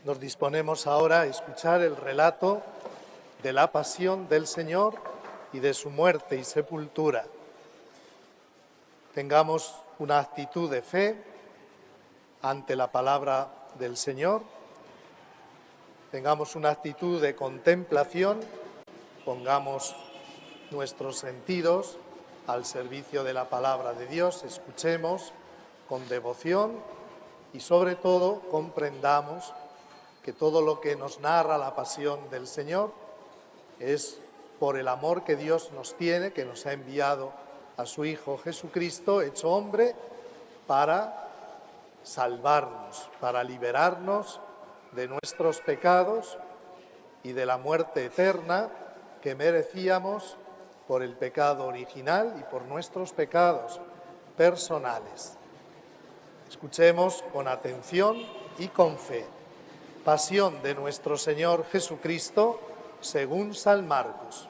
Nos disponemos ahora a escuchar el relato de la pasión del Señor y de su muerte y sepultura. Tengamos una actitud de fe ante la palabra del Señor. Tengamos una actitud de contemplación. Pongamos nuestros sentidos al servicio de la palabra de Dios. Escuchemos con devoción y sobre todo comprendamos que todo lo que nos narra la pasión del Señor es por el amor que Dios nos tiene, que nos ha enviado a su Hijo Jesucristo, hecho hombre, para salvarnos, para liberarnos de nuestros pecados y de la muerte eterna que merecíamos por el pecado original y por nuestros pecados personales. Escuchemos con atención y con fe. Pasión de nuestro Señor Jesucristo según San Marcos.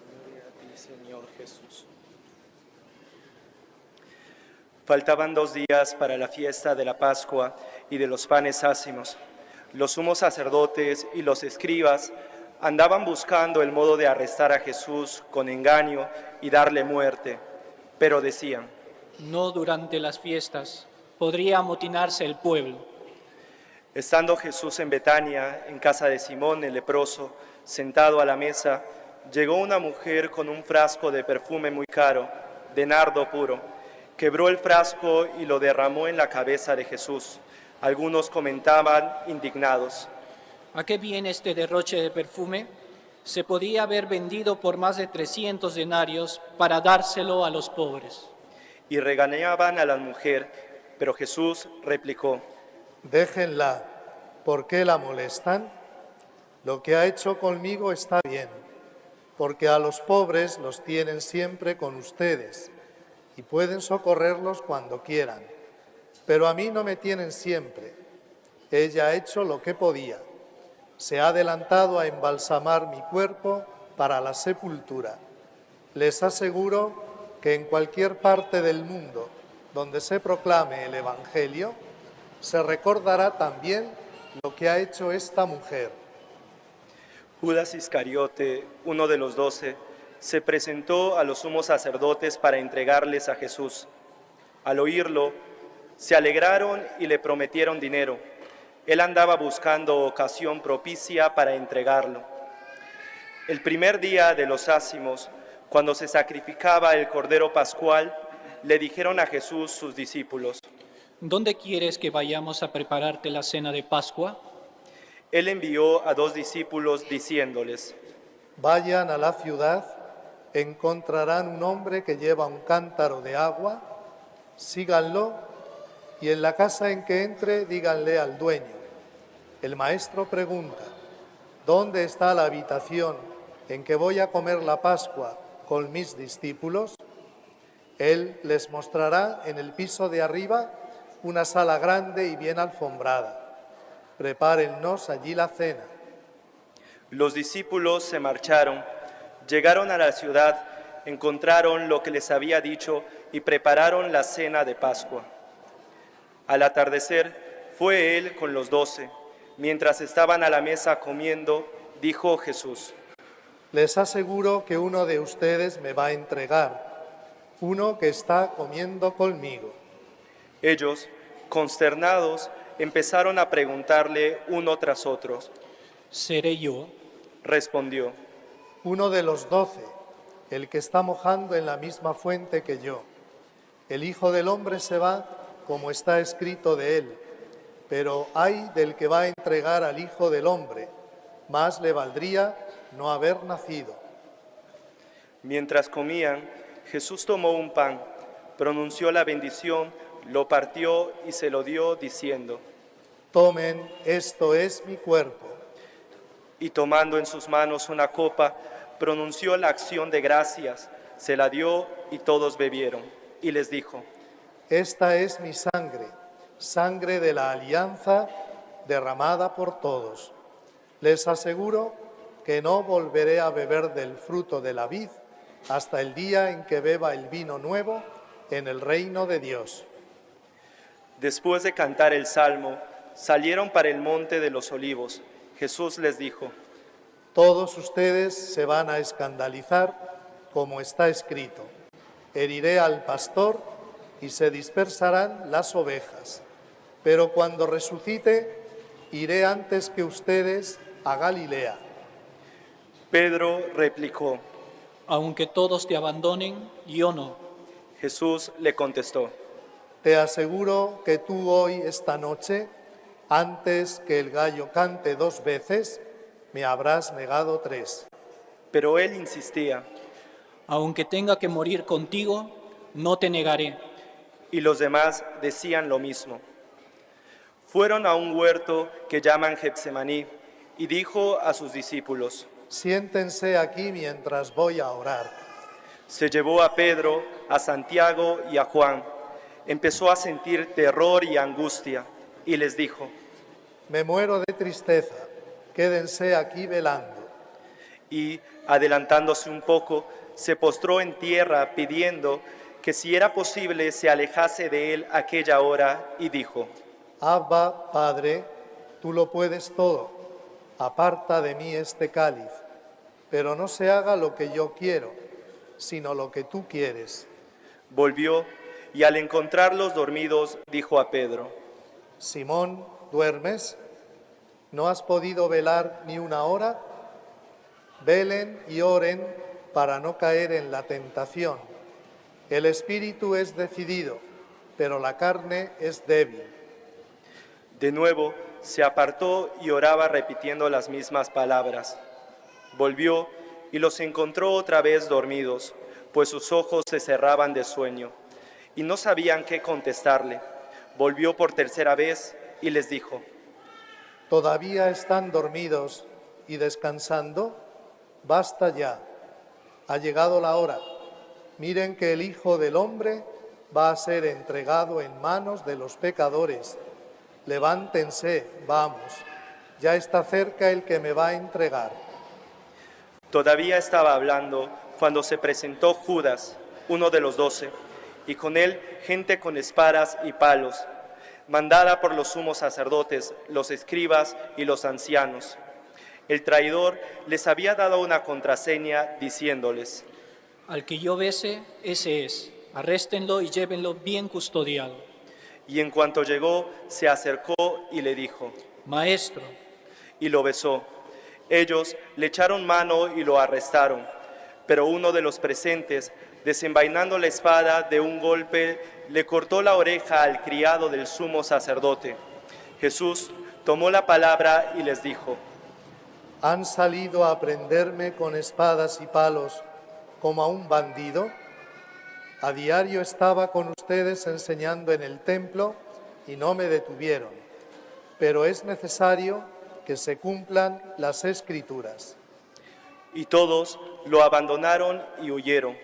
Gloria a ti, Señor Jesús. Faltaban 2 días para la fiesta de la Pascua y de los panes ácimos. Los sumos sacerdotes y los escribas andaban buscando el modo de arrestar a Jesús con engaño y darle muerte, pero decían: no durante las fiestas, podría amotinarse el pueblo. Estando Jesús en Betania, en casa de Simón el leproso, sentado a la mesa, llegó una mujer con un frasco de perfume muy caro, de nardo puro. Quebró el frasco y lo derramó en la cabeza de Jesús. Algunos comentaban indignados: ¿A qué viene este derroche de perfume? Se podía haber vendido por más de 300 denarios para dárselo a los pobres. Y regañaban a la mujer, pero Jesús replicó: Déjenla, ¿por qué la molestan? Lo que ha hecho conmigo está bien, porque a los pobres los tienen siempre con ustedes y pueden socorrerlos cuando quieran, pero a mí no me tienen siempre. Ella ha hecho lo que podía. Se ha adelantado a embalsamar mi cuerpo para la sepultura. Les aseguro que en cualquier parte del mundo donde se proclame el Evangelio, se recordará también lo que ha hecho esta mujer. Judas Iscariote, uno de los 12, se presentó a los sumos sacerdotes para entregarles a Jesús. Al oírlo, se alegraron y le prometieron dinero. Él andaba buscando ocasión propicia para entregarlo. El primer día de los ácimos, cuando se sacrificaba el Cordero Pascual, le dijeron a Jesús sus discípulos: ¿Dónde quieres que vayamos a prepararte la cena de Pascua? Él envió a 2 discípulos diciéndoles: Vayan a la ciudad, encontrarán un hombre que lleva un cántaro de agua, síganlo y en la casa en que entre díganle al dueño: el maestro pregunta, ¿dónde está la habitación en que voy a comer la Pascua con mis discípulos? Él les mostrará en el piso de arriba una sala grande y bien alfombrada. Prepárennos allí la cena. Los discípulos se marcharon, llegaron a la ciudad, encontraron lo que les había dicho y prepararon la cena de Pascua. Al atardecer fue él con los 12. Mientras estaban a la mesa comiendo, dijo Jesús: Les aseguro que uno de ustedes me va a entregar, uno que está comiendo conmigo. Ellos, consternados, empezaron a preguntarle uno tras otro. ¿Seré yo? Respondió: Uno de los 12, el que está mojando en la misma fuente que yo. El Hijo del Hombre se va como está escrito de él, pero ay del que va a entregar al Hijo del Hombre, más le valdría no haber nacido. Mientras comían, Jesús tomó un pan, pronunció la bendición, lo partió y se lo dio diciendo: Tomen, esto es mi cuerpo. Y tomando en sus manos una copa, pronunció la acción de gracias, se la dio y todos bebieron. Y les dijo: Esta es mi sangre, sangre de la alianza derramada por todos. Les aseguro que no volveré a beber del fruto de la vid hasta el día en que beba el vino nuevo en el reino de Dios. Después de cantar el salmo, salieron para el monte de los olivos. Jesús les dijo: Todos ustedes se van a escandalizar, como está escrito: heriré al pastor y se dispersarán las ovejas. Pero cuando resucite, iré antes que ustedes a Galilea. Pedro replicó. Aunque todos te abandonen, yo no. Jesús le contestó: Te aseguro que tú hoy, esta noche, antes que el gallo cante 2 veces, me habrás negado 3. Pero él insistía. Aunque tenga que morir contigo, no te negaré. Y los demás decían lo mismo. Fueron a un huerto que llaman Getsemaní, y dijo a sus discípulos: Siéntense aquí mientras voy a orar. Se llevó a Pedro, a Santiago y a Juan. Empezó a sentir terror y angustia, y les dijo: Me muero de tristeza, quédense aquí velando. Y, adelantándose un poco, se postró en tierra pidiendo que si era posible se alejase de él aquella hora, y dijo: Abba, Padre, tú lo puedes todo, aparta de mí este cáliz, pero no se haga lo que yo quiero, sino lo que tú quieres. Volvió y al encontrarlos dormidos dijo a Pedro: Simón, ¿duermes? ¿No has podido velar ni una hora? Velen y oren para no caer en la tentación. El espíritu es decidido, pero la carne es débil. De nuevo se apartó y oraba repitiendo las mismas palabras. Volvió y los encontró otra vez dormidos, pues sus ojos se cerraban de sueño, y no sabían qué contestarle. Volvió por tercera vez y les dijo: ¿Todavía están dormidos y descansando? Basta ya, ha llegado la hora. Miren que el Hijo del Hombre va a ser entregado en manos de los pecadores. Levántense, vamos, ya está cerca el que me va a entregar. Todavía estaba hablando cuando se presentó Judas, uno de los 12, y con él gente con espadas y palos, mandada por los sumos sacerdotes, los escribas y los ancianos. El traidor les había dado una contraseña diciéndoles: Al que yo bese, ese es. Arréstenlo y llévenlo bien custodiado. Y en cuanto llegó, se acercó y le dijo: Maestro. Y lo besó. Ellos le echaron mano y lo arrestaron, pero uno de los presentes, desenvainando la espada de un golpe, le cortó la oreja al criado del sumo sacerdote. Jesús tomó la palabra y les dijo: ¿Han salido a prenderme con espadas y palos como a un bandido? A diario estaba con ustedes enseñando en el templo y no me detuvieron, pero es necesario que se cumplan las Escrituras. Y todos lo abandonaron y huyeron.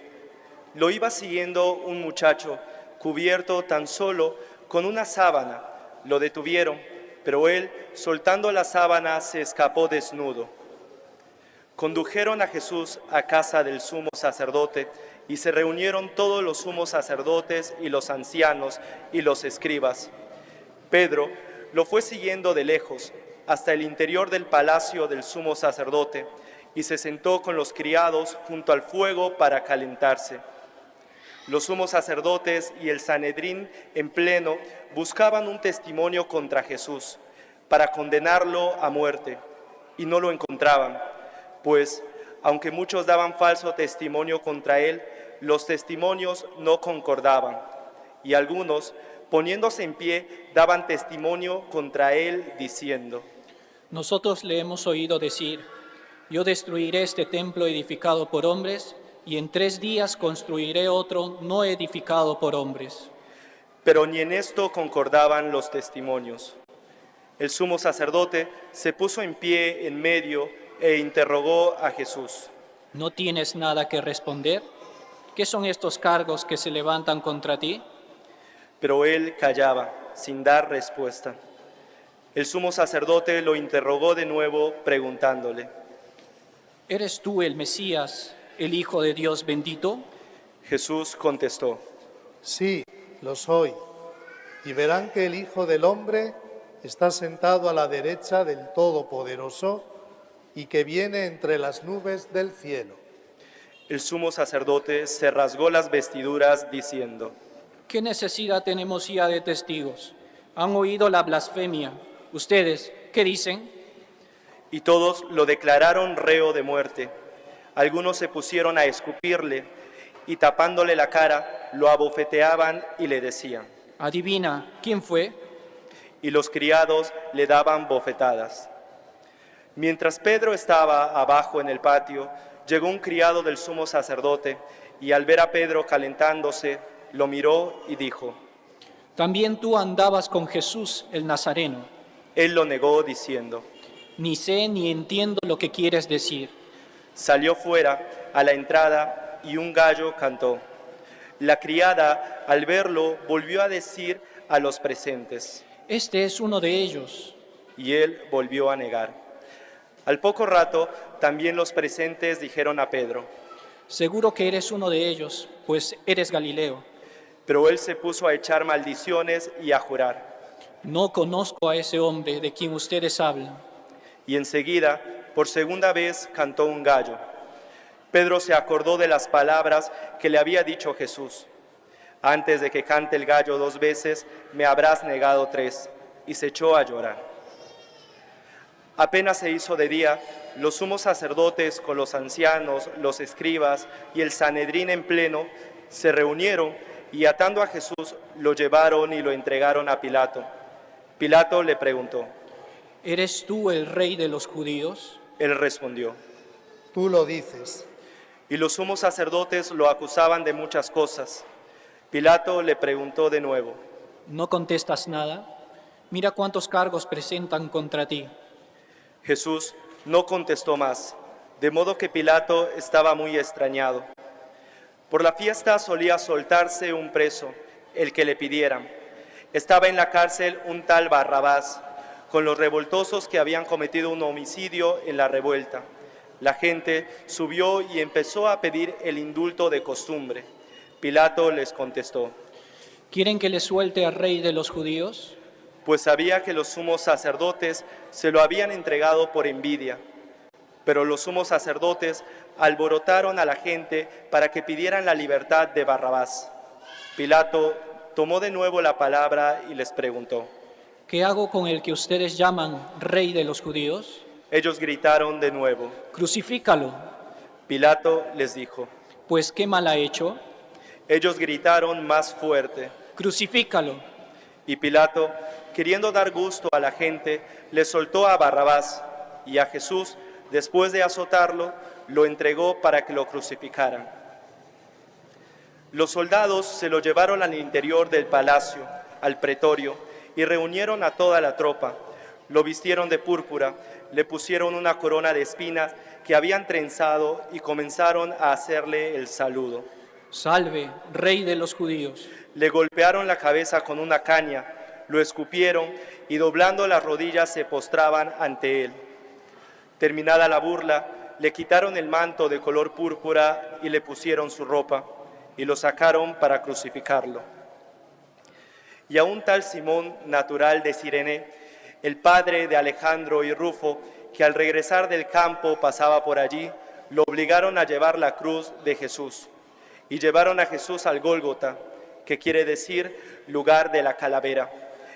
Lo iba siguiendo un muchacho, cubierto tan solo con una sábana. Lo detuvieron, pero él, soltando la sábana, se escapó desnudo. Condujeron a Jesús a casa del sumo sacerdote, y se reunieron todos los sumos sacerdotes y los ancianos y los escribas. Pedro lo fue siguiendo de lejos hasta el interior del palacio del sumo sacerdote, y se sentó con los criados junto al fuego para calentarse. Los sumos sacerdotes y el Sanedrín en pleno buscaban un testimonio contra Jesús para condenarlo a muerte, y no lo encontraban, pues aunque muchos daban falso testimonio contra él, los testimonios no concordaban, y algunos, poniéndose en pie, daban testimonio contra él diciendo: Nosotros le hemos oído decir: yo destruiré este templo edificado por hombres, y en 3 días construiré otro no edificado por hombres. Pero ni en esto concordaban los testimonios. El sumo sacerdote se puso en pie en medio e interrogó a Jesús: ¿No tienes nada que responder? ¿Qué son estos cargos que se levantan contra ti? Pero él callaba, sin dar respuesta. El sumo sacerdote lo interrogó de nuevo, preguntándole: ¿Eres tú el Mesías, el Hijo de Dios bendito? Jesús contestó: Sí, lo soy, y verán que el Hijo del Hombre está sentado a la derecha del Todopoderoso y que viene entre las nubes del cielo. El sumo sacerdote se rasgó las vestiduras diciendo: ¿Qué necesidad tenemos ya de testigos? Han oído la blasfemia. ¿Ustedes qué dicen? Y todos lo declararon reo de muerte. Algunos se pusieron a escupirle y tapándole la cara, lo abofeteaban y le decían: Adivina, ¿quién fue? Y los criados le daban bofetadas. Mientras Pedro estaba abajo en el patio, llegó un criado del sumo sacerdote y al ver a Pedro calentándose, lo miró y dijo: También tú andabas con Jesús el Nazareno. Él lo negó diciendo: Ni sé ni entiendo lo que quieres decir. Salió fuera a la entrada y un gallo cantó. La criada, al verlo, volvió a decir a los presentes: Este es uno de ellos. Y él volvió a negar. Al poco rato, también los presentes dijeron a Pedro: Seguro que eres uno de ellos, pues eres Galileo. Pero él se puso a echar maldiciones y a jurar. No conozco a ese hombre de quien ustedes hablan. Y enseguida, por segunda vez, cantó un gallo. Pedro se acordó de las palabras que le había dicho Jesús: Antes de que cante el gallo 2 veces, me habrás negado 3. Y se echó a llorar. Apenas se hizo de día, los sumos sacerdotes con los ancianos, los escribas y el Sanedrín en pleno se reunieron y atando a Jesús lo llevaron y lo entregaron a Pilato. Pilato le preguntó: ¿Eres tú el rey de los judíos? Él respondió: Tú lo dices. Y los sumos sacerdotes lo acusaban de muchas cosas. Pilato le preguntó de nuevo: ¿No contestas nada? Mira cuántos cargos presentan contra ti. Jesús no contestó más, de modo que Pilato estaba muy extrañado. Por la fiesta solía soltarse un preso, el que le pidieran. Estaba en la cárcel un tal Barrabás, con los revoltosos que habían cometido un homicidio en la revuelta. La gente subió y empezó a pedir el indulto de costumbre. Pilato les contestó: ¿Quieren que le suelte al rey de los judíos? Pues sabía que los sumos sacerdotes se lo habían entregado por envidia. Pero los sumos sacerdotes alborotaron a la gente para que pidieran la libertad de Barrabás. Pilato tomó de nuevo la palabra y les preguntó: ¿Qué hago con el que ustedes llaman rey de los judíos? Ellos gritaron de nuevo. Crucifícalo. Pilato les dijo. Pues ¿qué mal ha hecho? Ellos gritaron más fuerte. Crucifícalo. Y Pilato, queriendo dar gusto a la gente, le soltó a Barrabás, y a Jesús, después de azotarlo, lo entregó para que lo crucificaran. Los soldados se lo llevaron al interior del palacio, al pretorio, y reunieron a toda la tropa. Lo vistieron de púrpura, le pusieron una corona de espinas que habían trenzado y comenzaron a hacerle el saludo. Salve, rey de los judíos. Le golpearon la cabeza con una caña, lo escupieron y doblando las rodillas se postraban ante él. Terminada la burla, le quitaron el manto de color púrpura y le pusieron su ropa y lo sacaron para crucificarlo. Y a un tal Simón, natural de Cirene, el padre de Alejandro y Rufo, que al regresar del campo pasaba por allí, lo obligaron a llevar la cruz de Jesús. Y llevaron a Jesús al Gólgota, que quiere decir lugar de la calavera,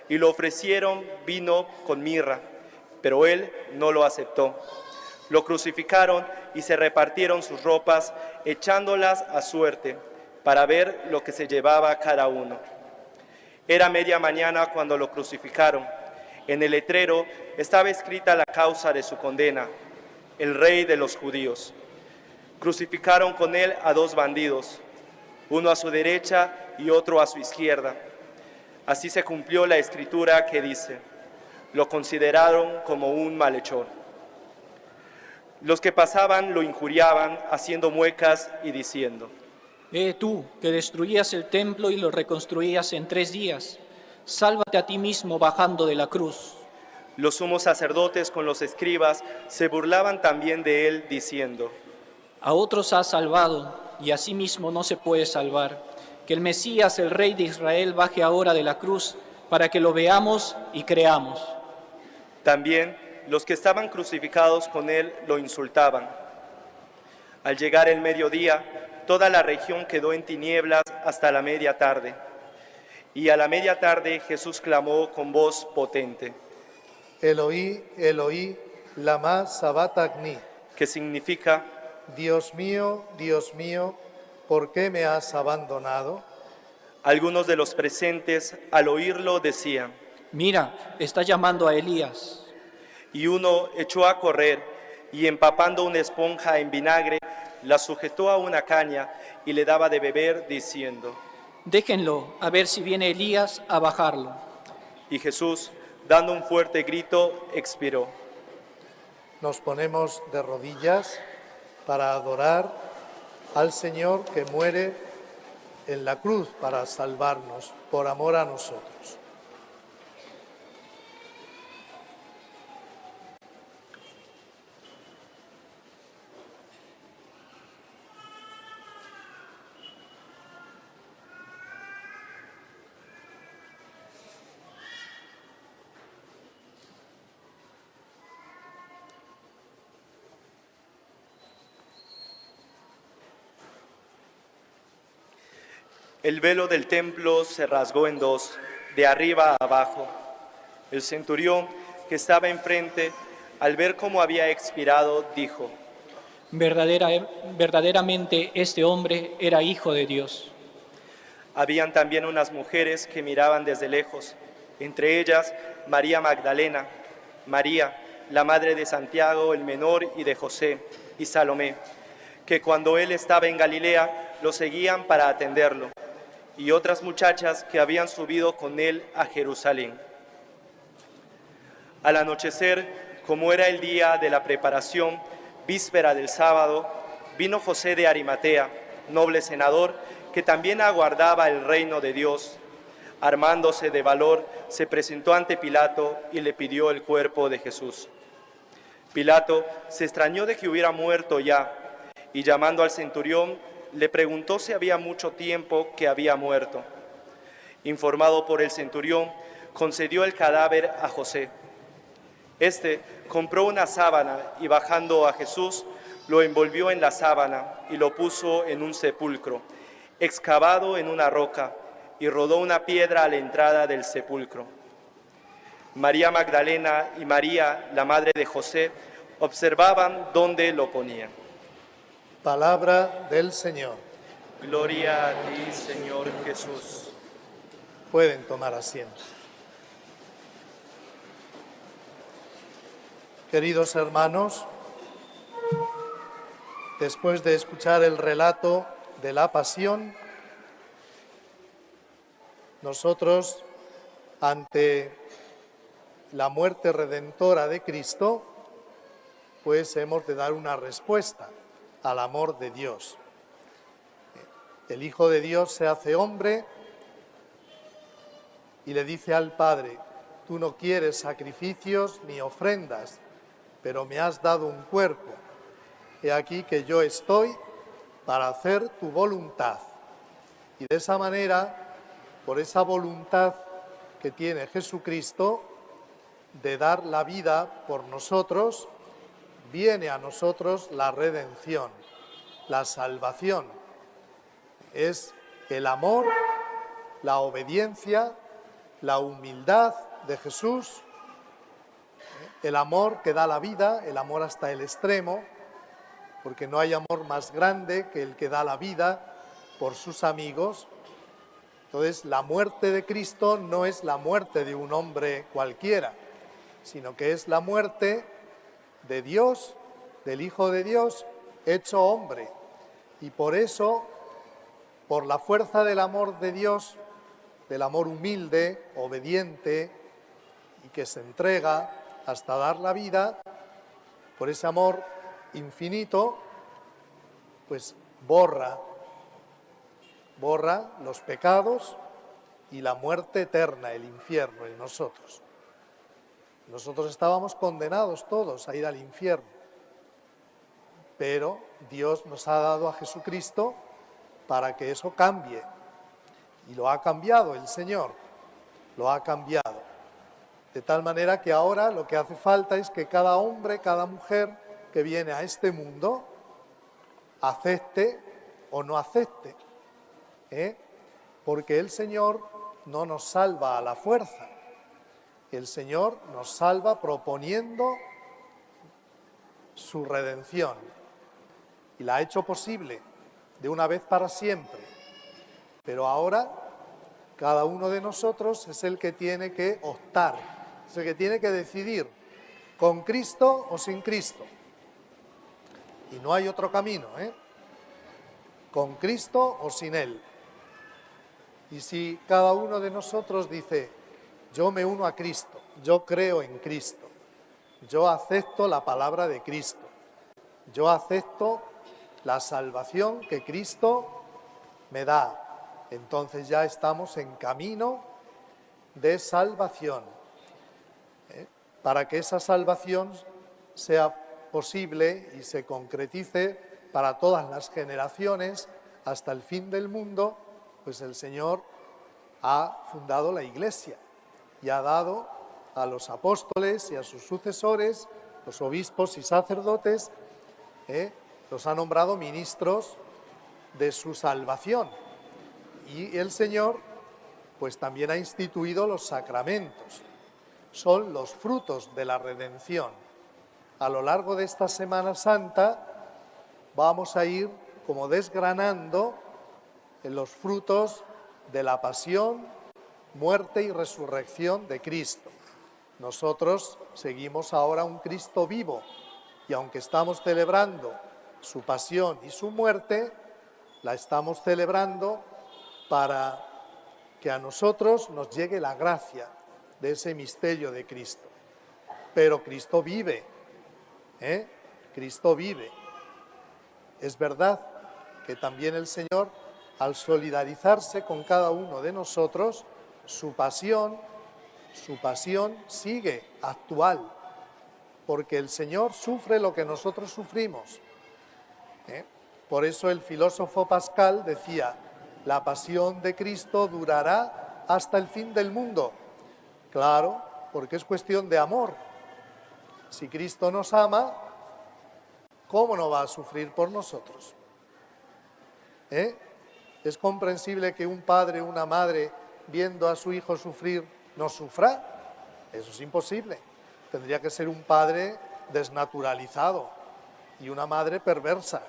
y lo ofrecieron vino con mirra, pero él no lo aceptó. Lo crucificaron y se repartieron sus ropas, echándolas a suerte, para ver lo que se llevaba cada uno. Era media mañana cuando lo crucificaron. En el letrero estaba escrita la causa de su condena: el rey de los judíos. Crucificaron con él a 2 bandidos, uno a su derecha y otro a su izquierda. Así se cumplió la escritura que dice: lo consideraron como un malhechor. Los que pasaban lo injuriaban, haciendo muecas y diciendo: Tú, que destruías el templo y lo reconstruías en 3 días, sálvate a ti mismo bajando de la cruz. Los sumos sacerdotes con los escribas se burlaban también de él, diciendo: A otros has salvado, y a sí mismo no se puede salvar. Que el Mesías, el Rey de Israel, baje ahora de la cruz, para que lo veamos y creamos. También los que estaban crucificados con él lo insultaban. Al llegar el mediodía, toda la región quedó en tinieblas hasta la media tarde. Y a la media tarde Jesús clamó con voz potente, Eloí, Eloí, lama sabachthani, que significa: Dios mío, ¿por qué me has abandonado? Algunos de los presentes, al oírlo, decían, Mira, está llamando a Elías. y uno echó a correr y empapando una esponja en vinagre, la sujetó a una caña y le daba de beber, diciendo, Déjenlo, a ver si viene Elías a bajarlo. y Jesús, dando un fuerte grito, expiró. Nos ponemos de rodillas para adorar al Señor que muere en la cruz para salvarnos, por amor a nosotros. El velo del templo se rasgó en dos, de arriba a abajo. El centurión que estaba enfrente, al ver cómo había expirado, dijo, Verdaderamente este hombre era hijo de Dios. habían también unas mujeres que miraban desde lejos, entre ellas María Magdalena, María, la madre de Santiago el menor y de José, y Salomé, que cuando él estaba en Galilea lo seguían para atenderlo, y otras muchachas que habían subido con él a Jerusalén. Al anochecer, como era el día de la preparación, víspera del sábado, vino José de Arimatea, noble senador, que también aguardaba el reino de Dios. Armándose de valor, se presentó ante Pilato y le pidió el cuerpo de Jesús. Pilato se extrañó de que hubiera muerto ya, y llamando al centurión, le preguntó si había mucho tiempo que había muerto. Informado por el centurión, concedió el cadáver a José. Este compró una sábana y bajando a Jesús, lo envolvió en la sábana y lo puso en un sepulcro, excavado en una roca, y rodó una piedra a la entrada del sepulcro. María Magdalena y María, la madre de José, observaban dónde lo ponían. Palabra del Señor. Gloria a ti, Señor Jesús. Pueden tomar asiento. Queridos hermanos, después de escuchar el relato de la pasión, nosotros, ante la muerte redentora de Cristo, pues hemos de dar una respuesta al amor de Dios. El Hijo de Dios se hace hombre y le dice al Padre, tú no quieres sacrificios ni ofrendas, pero me has dado un cuerpo. He aquí que yo estoy para hacer tu voluntad. Y de esa manera, por esa voluntad que tiene Jesucristo de dar la vida por nosotros, viene a nosotros la redención, la salvación. Es el amor, la obediencia, la humildad de Jesús, el amor que da la vida, el amor hasta el extremo, porque no hay amor más grande que el que da la vida por sus amigos. Entonces, la muerte de Cristo no es la muerte de un hombre cualquiera, sino que es la muerte de Dios, del Hijo de Dios, hecho hombre. Y por eso, por la fuerza del amor de Dios, del amor humilde, obediente y que se entrega hasta dar la vida, por ese amor infinito, pues borra los pecados y la muerte eterna, el infierno en nosotros. Nosotros estábamos condenados todos a ir al infierno, pero Dios nos ha dado a Jesucristo para que eso cambie, y lo ha cambiado el Señor. lo ha cambiado. De tal manera que ahora lo que hace falta es que cada hombre, cada mujer que viene a este mundo acepte o no acepte, porque el Señor no nos salva a la fuerza. El Señor nos salva proponiendo su redención y la ha hecho posible de una vez para siempre. Pero ahora cada uno de nosotros es el que tiene que optar, es el que tiene que decidir con Cristo o sin Cristo. Y no hay otro camino, con Cristo o sin Él. Y si cada uno de nosotros dice, yo me uno a Cristo, yo creo en Cristo, yo acepto la palabra de Cristo, yo acepto la salvación que Cristo me da, entonces ya estamos en camino de salvación. Para que esa salvación sea posible y se concretice para todas las generaciones hasta el fin del mundo, pues el Señor ha fundado la Iglesia y ha dado a los apóstoles y a sus sucesores, los obispos y sacerdotes, los ha nombrado ministros de su salvación. Y el Señor pues también ha instituido los sacramentos. Son los frutos de la redención. A lo largo de esta Semana Santa vamos a ir como desgranando los frutos de la pasión, muerte y resurrección de Cristo. Nosotros seguimos ahora un Cristo vivo y aunque estamos celebrando su pasión y su muerte, la estamos celebrando para que a nosotros nos llegue la gracia de ese misterio de Cristo. Pero Cristo vive, Cristo vive. Es verdad que también el Señor, al solidarizarse con cada uno de nosotros, su pasión sigue actual, porque el Señor sufre lo que nosotros sufrimos. Por eso el filósofo Pascal decía, la pasión de Cristo durará hasta el fin del mundo. Claro, porque es cuestión de amor. Si Cristo nos ama, ¿cómo no va a sufrir por nosotros? ¿Es comprensible que un padre o una madre, viendo a su hijo sufrir, no sufra? Eso es imposible. Tendría que ser un padre desnaturalizado y una madre perversa.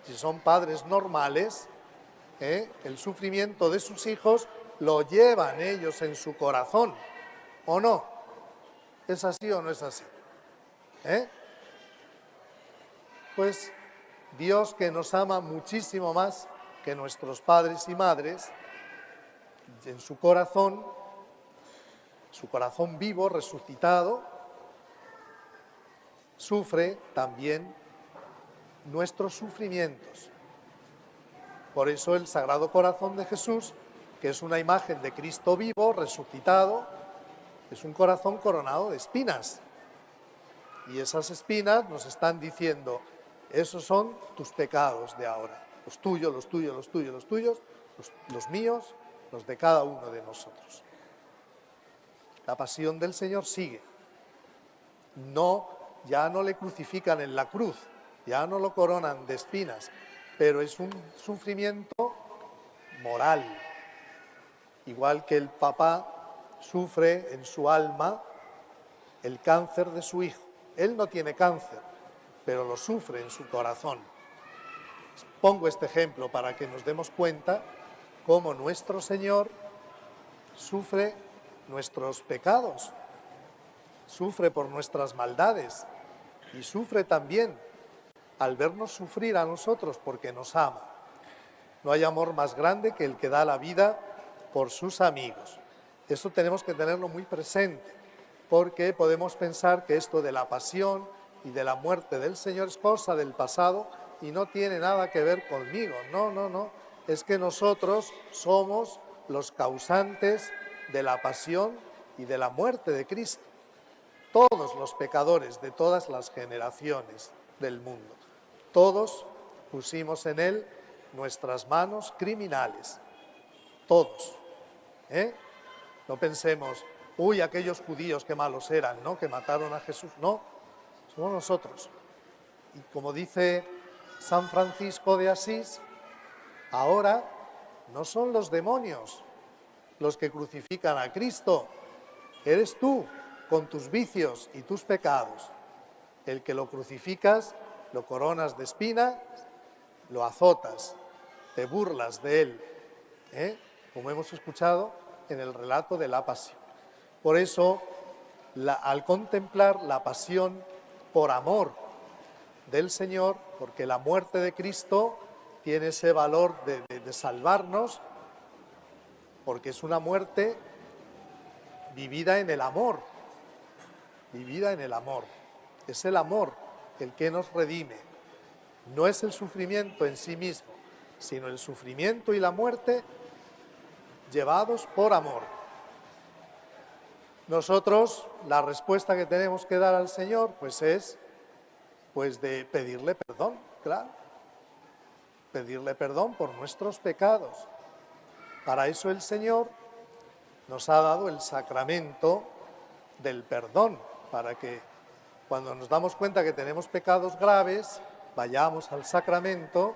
Si son padres normales, el sufrimiento de sus hijos lo llevan ellos en su corazón, ¿o no? ¿Es así o no es así? Pues Dios, que nos ama muchísimo más que nuestros padres y madres, en su corazón vivo, resucitado, sufre también nuestros sufrimientos. Por eso el Sagrado Corazón de Jesús, que es una imagen de Cristo vivo, resucitado, es un corazón coronado de espinas. Y esas espinas nos están diciendo, esos son tus pecados de ahora, los tuyos, los tuyos, los tuyos, los tuyos, los míos, los de cada uno de nosotros. La pasión del Señor sigue. Ya no le crucifican en la cruz, ya no lo coronan de espinas, pero es un sufrimiento moral. Igual que el papá sufre en su alma el cáncer de su hijo. Él no tiene cáncer, pero lo sufre en su corazón. Pongo este ejemplo para que nos demos cuenta cómo nuestro Señor sufre nuestros pecados, sufre por nuestras maldades y sufre también al vernos sufrir a nosotros porque nos ama. No hay amor más grande que el que da la vida por sus amigos. Eso tenemos que tenerlo muy presente, porque podemos pensar que esto de la pasión y de la muerte del Señor es cosa del pasado y no tiene nada que ver conmigo. No. Es que nosotros somos los causantes de la pasión y de la muerte de Cristo. Todos los pecadores de todas las generaciones del mundo, todos pusimos en Él nuestras manos criminales. Todos. No pensemos, uy, aquellos judíos qué malos eran, ¿no? Que mataron a Jesús. No, somos nosotros. Y como dice San Francisco de Asís, ahora no son los demonios los que crucifican a Cristo, eres tú con tus vicios y tus pecados. El que lo crucificas, lo coronas de espinas, lo azotas, te burlas de él, como hemos escuchado en el relato de la pasión. Por eso, al contemplar la pasión por amor del Señor, porque la muerte de Cristo tiene ese valor de salvarnos, porque es una muerte vivida en el amor, vivida en el amor. Es el amor el que nos redime. No es el sufrimiento en sí mismo, sino el sufrimiento y la muerte llevados por amor. Nosotros, la respuesta que tenemos que dar al Señor, pues es de pedirle perdón, claro. Pedirle perdón por nuestros pecados. Para eso el Señor nos ha dado el sacramento del perdón, para que cuando nos damos cuenta que tenemos pecados graves, vayamos al sacramento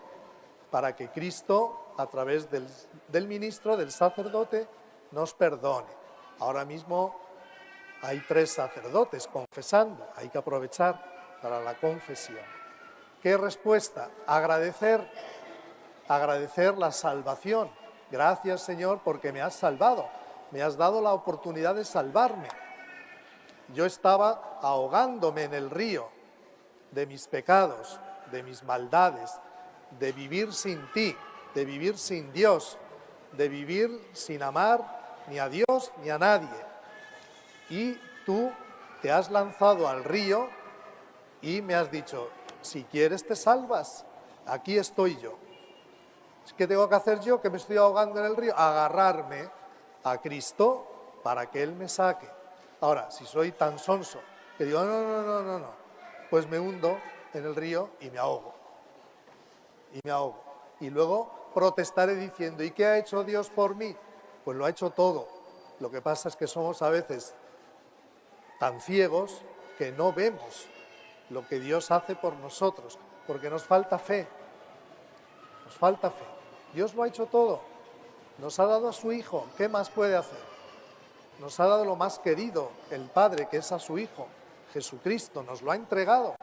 para que Cristo, a través del ministro, del sacerdote, nos perdone. Ahora mismo hay 3 sacerdotes confesando, hay que aprovechar para la confesión. ¿Qué respuesta? Agradecer la salvación. Gracias, Señor, porque me has salvado, me has dado la oportunidad de salvarme. Yo estaba ahogándome en el río de mis pecados, de mis maldades, de vivir sin ti, de vivir sin Dios, de vivir sin amar ni a Dios ni a nadie. Y tú te has lanzado al río y me has dicho, si quieres te salvas, aquí estoy yo. ¿Qué tengo que hacer yo, que me estoy ahogando en el río? Agarrarme a Cristo para que Él me saque. Ahora, si soy tan sonso que digo, no, pues me hundo en el río y me ahogo. Y luego protestaré diciendo, ¿y qué ha hecho Dios por mí? Pues lo ha hecho todo. Lo que pasa es que somos a veces tan ciegos que no vemos lo que Dios hace por nosotros, porque nos falta fe. Nos falta fe. Dios lo ha hecho todo. Nos ha dado a su Hijo. ¿Qué más puede hacer? Nos ha dado lo más querido, el Padre, que es a su Hijo, Jesucristo. Nos lo ha entregado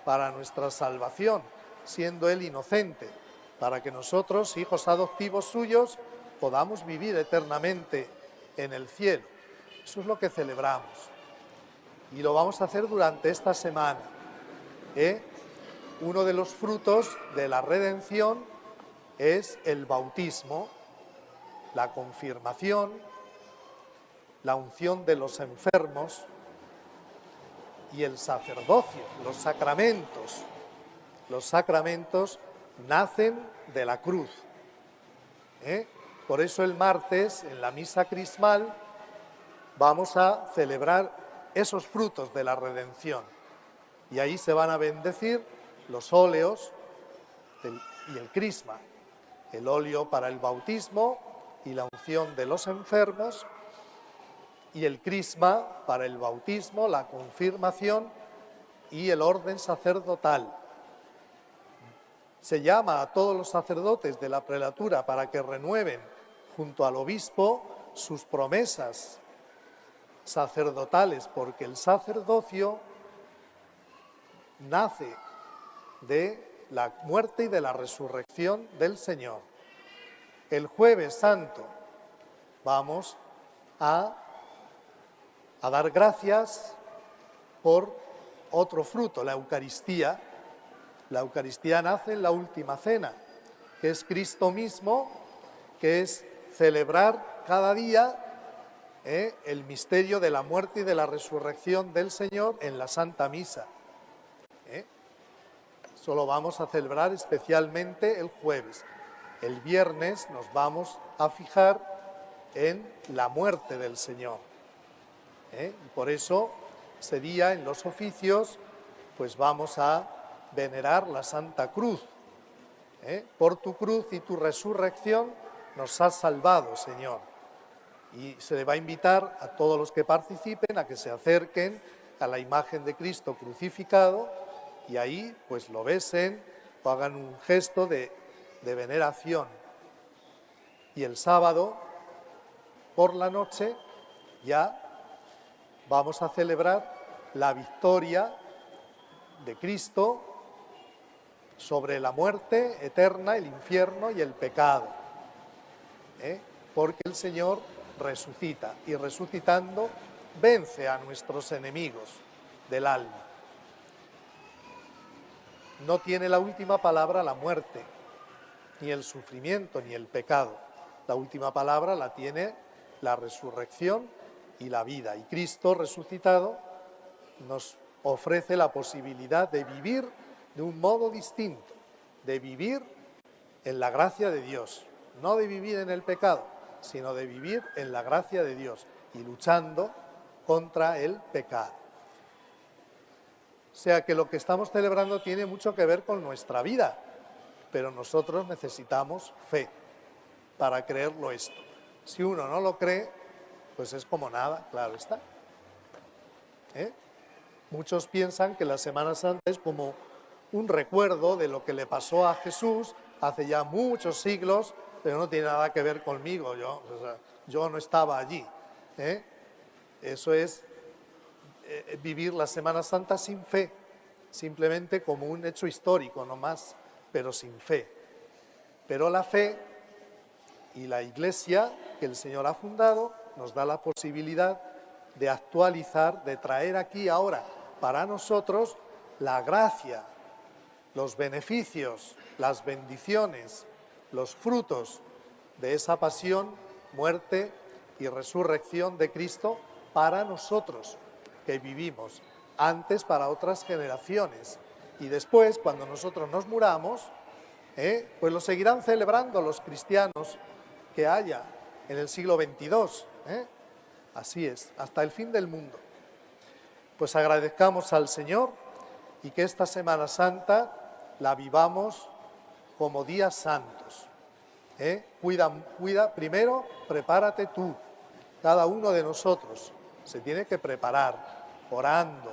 para nuestra salvación, siendo Él inocente, para que nosotros, hijos adoptivos suyos, podamos vivir eternamente en el cielo. Eso es lo que celebramos. Y lo vamos a hacer durante esta semana. Uno de los frutos de la redención es el bautismo, la confirmación, la unción de los enfermos y el sacerdocio, los sacramentos. Los sacramentos nacen de la cruz. Por eso el martes, en la misa crismal, vamos a celebrar esos frutos de la redención. Y ahí se van a bendecir los óleos y el crisma. El óleo para el bautismo y la unción de los enfermos, y el crisma para el bautismo, la confirmación y el orden sacerdotal. Se llama a todos los sacerdotes de la prelatura para que renueven junto al obispo sus promesas sacerdotales, porque el sacerdocio nace de la muerte y de la resurrección del Señor. El Jueves Santo vamos a dar gracias por otro fruto, la Eucaristía. La Eucaristía nace en la última cena, que es Cristo mismo, que es celebrar cada día el misterio de la muerte y de la resurrección del Señor en la Santa Misa. Eso lo vamos a celebrar especialmente el jueves. El viernes nos vamos a fijar en la muerte del Señor. Y por eso ese día en los oficios pues vamos a venerar la Santa Cruz. Por tu cruz y tu resurrección nos has salvado, Señor. Y se le va a invitar a todos los que participen a que se acerquen a la imagen de Cristo crucificado y ahí pues lo besen o hagan un gesto de veneración. Y el sábado por la noche ya vamos a celebrar la victoria de Cristo sobre la muerte eterna, el infierno y el pecado. Porque el Señor resucita y resucitando vence a nuestros enemigos del alma. No tiene la última palabra la muerte, ni el sufrimiento, ni el pecado. La última palabra la tiene la resurrección y la vida. Y Cristo resucitado nos ofrece la posibilidad de vivir de un modo distinto, de vivir en la gracia de Dios, no de vivir en el pecado, sino de vivir en la gracia de Dios y luchando contra el pecado. O sea que lo que estamos celebrando tiene mucho que ver con nuestra vida, pero nosotros necesitamos fe para creerlo esto. Si uno no lo cree, pues es como nada, claro está. Muchos piensan que la Semana Santa es como un recuerdo de lo que le pasó a Jesús hace ya muchos siglos, pero no tiene nada que ver conmigo, yo no estaba allí. Eso es vivir la Semana Santa sin fe, simplemente como un hecho histórico, no más, pero sin fe. Pero la fe y la Iglesia que el Señor ha fundado nos da la posibilidad de actualizar, de traer aquí ahora para nosotros la gracia, los beneficios, las bendiciones, los frutos de esa pasión, muerte y resurrección de Cristo para nosotros que vivimos, antes para otras generaciones y después cuando nosotros nos muramos, pues lo seguirán celebrando los cristianos que haya en el siglo XXII. Así es, hasta el fin del mundo. Pues agradezcamos al Señor y que esta Semana Santa la vivamos como días santos. Cuida, primero prepárate tú, cada uno de nosotros se tiene que preparar, orando,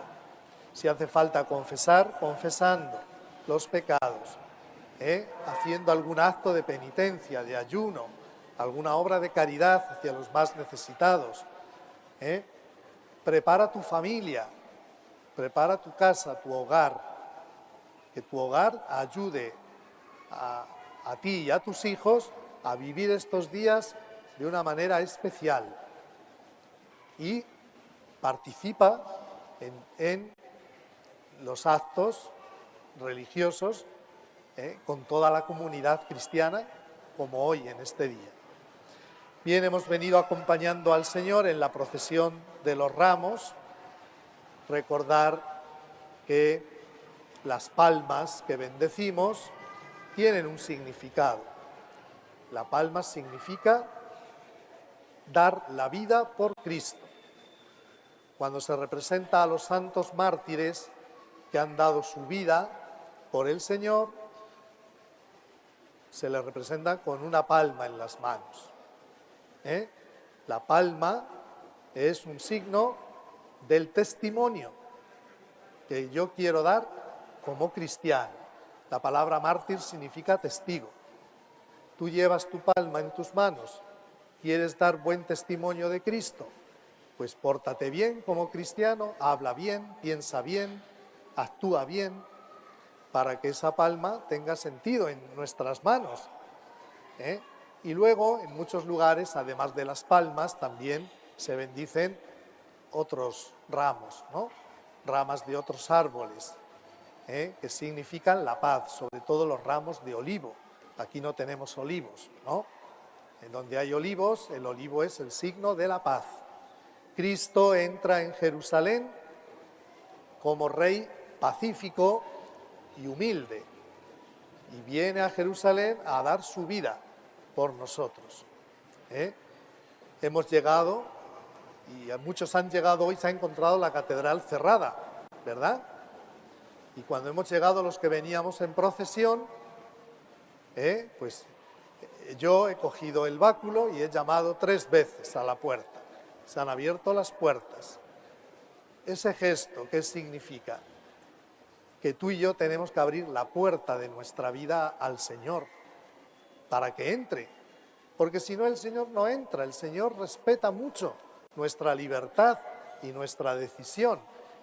si hace falta confesar, confesando los pecados, haciendo algún acto de penitencia, de ayuno, alguna obra de caridad hacia los más necesitados. Prepara tu familia, prepara tu casa, tu hogar, que tu hogar ayude a ti y a tus hijos a vivir estos días de una manera especial y participa en los actos religiosos con toda la comunidad cristiana como hoy en este día. Bien, hemos venido acompañando al Señor en la procesión de los ramos. Recordar que las palmas que bendecimos tienen un significado. La palma significa dar la vida por Cristo. Cuando se representa a los santos mártires que han dado su vida por el Señor, se les representa con una palma en las manos. La palma es un signo del testimonio que yo quiero dar como cristiano. La palabra mártir significa testigo. Tú llevas tu palma en tus manos, quieres dar buen testimonio de Cristo, pues pórtate bien como cristiano, habla bien, piensa bien, actúa bien, para que esa palma tenga sentido en nuestras manos. Y luego, en muchos lugares, además de las palmas, también se bendicen otros ramos, ¿no? Ramas de otros árboles, que significan la paz, sobre todo los ramos de olivo. Aquí no tenemos olivos, ¿no? En donde hay olivos, el olivo es el signo de la paz. Cristo entra en Jerusalén como rey pacífico y humilde, y viene a Jerusalén a dar su vida por nosotros. Hemos llegado, y muchos han llegado hoy, se ha encontrado la catedral cerrada, ¿verdad? Y cuando hemos llegado los que veníamos en procesión, pues Yo he cogido el báculo y he llamado 3 veces a la puerta. Se han abierto las puertas. Ese gesto, ¿qué significa? Que tú y yo tenemos que abrir la puerta de nuestra vida al Señor para que entre. Porque si no, el Señor no entra. El Señor respeta mucho nuestra libertad y nuestra decisión.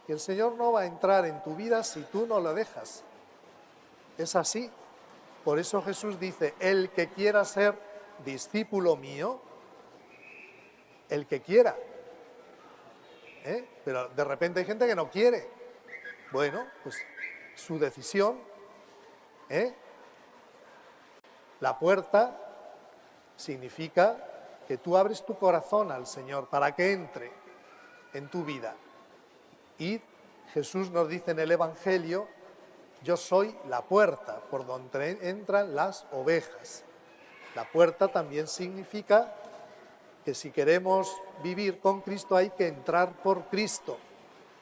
Y el Señor no va a entrar en tu vida si tú no lo dejas. Es así. Por eso Jesús dice, el que quiera ser discípulo mío, el que quiera. Pero de repente hay gente que no quiere. Bueno, pues su decisión. La puerta significa que tú abres tu corazón al Señor para que entre en tu vida. Y Jesús nos dice en el Evangelio, yo soy la puerta por donde entran las ovejas. La puerta también significa que si queremos vivir con Cristo hay que entrar por Cristo.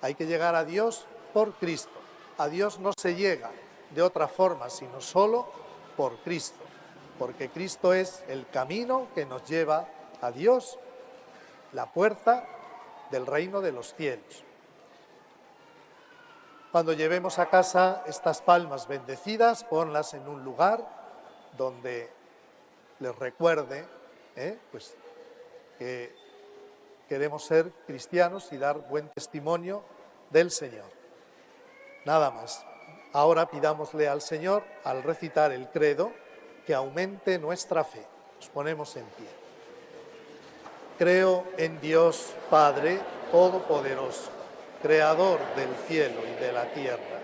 Hay que llegar a Dios por Cristo. A Dios no se llega de otra forma, sino solo por Cristo. Porque Cristo es el camino que nos lleva a Dios, la puerta del reino de los cielos. Cuando llevemos a casa estas palmas bendecidas, ponlas en un lugar donde les recuerde pues, que queremos ser cristianos y dar buen testimonio del Señor. Nada más. Ahora pidámosle al Señor, al recitar el credo, que aumente nuestra fe. Nos ponemos en pie. Creo en Dios Padre Todopoderoso, Creador del cielo y de la tierra.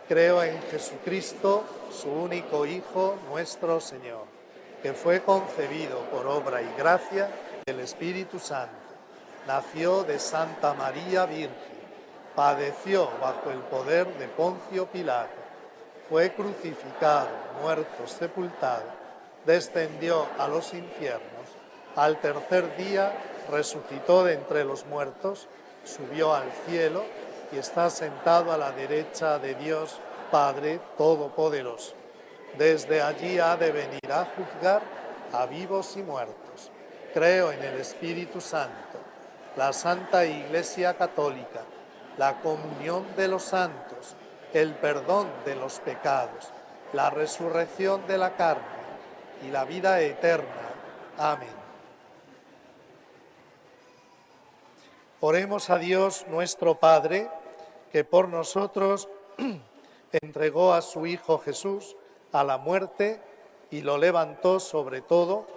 Creo en Jesucristo, su único Hijo, nuestro Señor, que fue concebido por obra y gracia del Espíritu Santo. Nació de Santa María Virgen, padeció bajo el poder de Poncio Pilato, fue crucificado, muerto, sepultado, descendió a los infiernos, al tercer día resucitó de entre los muertos, subió al cielo y está sentado a la derecha de Dios Padre Todopoderoso. Desde allí ha de venir a juzgar a vivos y muertos. Creo en el Espíritu Santo, la Santa Iglesia Católica, la comunión de los santos, el perdón de los pecados, la resurrección de la carne y la vida eterna. Amén. Oremos a Dios nuestro Padre, que por nosotros entregó a su Hijo Jesús a la muerte y lo levantó sobre todo